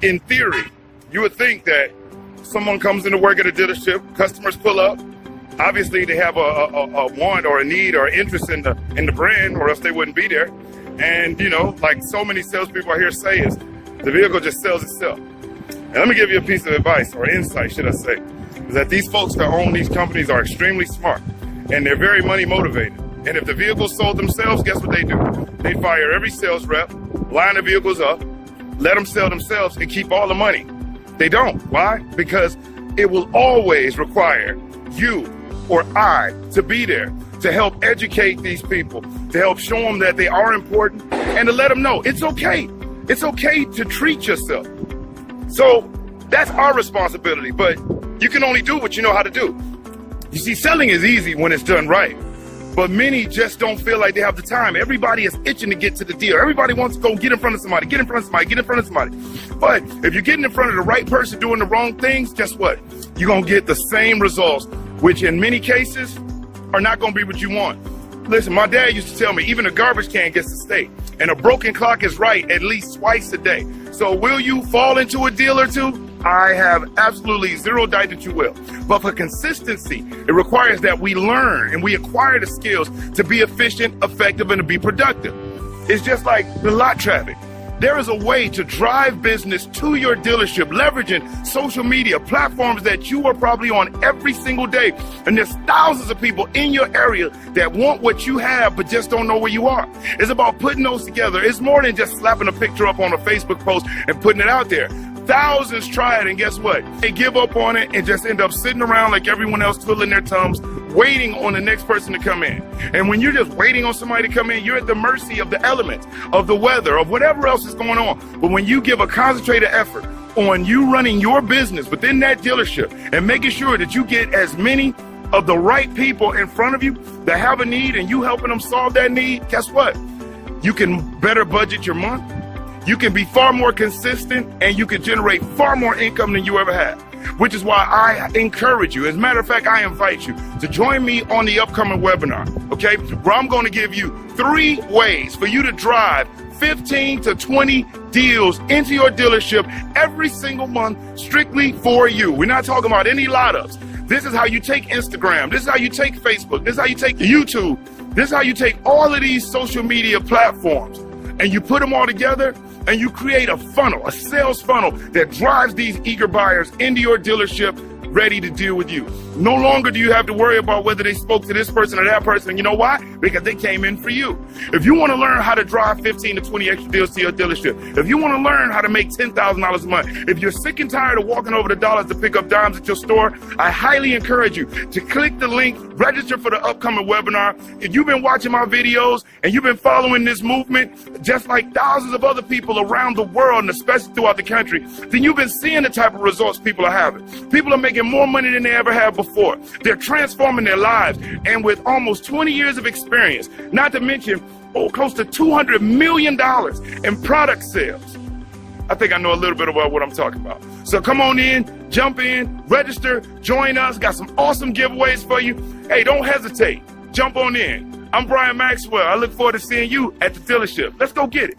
in theory, you would think that someone comes into work at a dealership, customers pull up. Obviously, they have a want or a need or interest in the brand, or else they wouldn't be there. And, you know, like so many salespeople I hear say is, the vehicle just sells itself. And let me give you a piece of advice, or insight, should I say, is that these folks that own these companies are extremely smart, and they're very money motivated. And if the vehicles sold themselves, guess what they do? They fire every sales rep, line the vehicles up, let them sell themselves, and keep all the money. They don't. Why? Because it will always require you or I to be there to help educate these people, to help show them that they are important, and to let them know it's okay. It's okay to treat yourself. So that's our responsibility, but you can only do what you know how to do. You see, selling is easy when it's done right, but many just don't feel like they have the time. Everybody is itching to get to the deal. Everybody wants to go get in front of somebody, get in front of somebody, get in front of somebody. But if you're getting in front of the right person doing the wrong things, guess what? You're going to get the same results, which in many cases are not going to be what you want. Listen, my dad used to tell me, even a garbage can gets a steak, and a broken clock is right at least twice a day. So will you fall into a deal or two? I have absolutely zero doubt that you will. But for consistency, it requires that we learn and we acquire the skills to be efficient, effective, and to be productive. It's just like the lot traffic. There is a way to drive business to your dealership, leveraging social media platforms that you are probably on every single day. And there's thousands of people in your area that want what you have, but just don't know where you are. It's about putting those together. It's more than just slapping a picture up on a Facebook post and putting it out there. Thousands try it, and guess what? They give up on it and just end up sitting around like everyone else, twiddling their thumbs, waiting on the next person to come in. And when you're just waiting on somebody to come in, you're at the mercy of the elements, of the weather, of whatever else is going on. But when you give a concentrated effort on you running your business within that dealership and making sure that you get as many of the right people in front of you that have a need and you helping them solve that need, guess what? You can better budget your month. You can be far more consistent, and you can generate far more income than you ever had, which is why I encourage you. As a matter of fact, I invite you to join me on the upcoming webinar, okay, where I'm going to give you 3 ways for you to drive 15 to 20 deals into your dealership every single month strictly for you. We're not talking about any lot ups. This is how you take Instagram. This is how you take Facebook. This is how you take YouTube. This is how you take all of these social media platforms and you put them all together and you create a funnel, a sales funnel that drives these eager buyers into your dealership ready to deal with you. No longer do you have to worry about whether they spoke to this person or that person. You know why? Because they came in for you. If you want to learn how to drive 15 to 20 extra deals to your dealership, if you want to learn how to make $10,000 a month, if you're sick and tired of walking over the dollars to pick up dimes at your store, I highly encourage you to click the link, register for the upcoming webinar. If you've been watching my videos and you've been following this movement, just like thousands of other people around the world and especially throughout the country, then you've been seeing the type of results people are having. People are making more money than they ever have before. They're transforming their lives, and with almost 20 years of experience, not to mention close to $200 million in product sales. I think I know a little bit about what I'm talking about. So come on in, jump in, register, join us. Got some awesome giveaways for you. Hey, don't hesitate. Jump on in. I'm Brian Maxwell. I look forward to seeing you at the dealership. Let's go get it.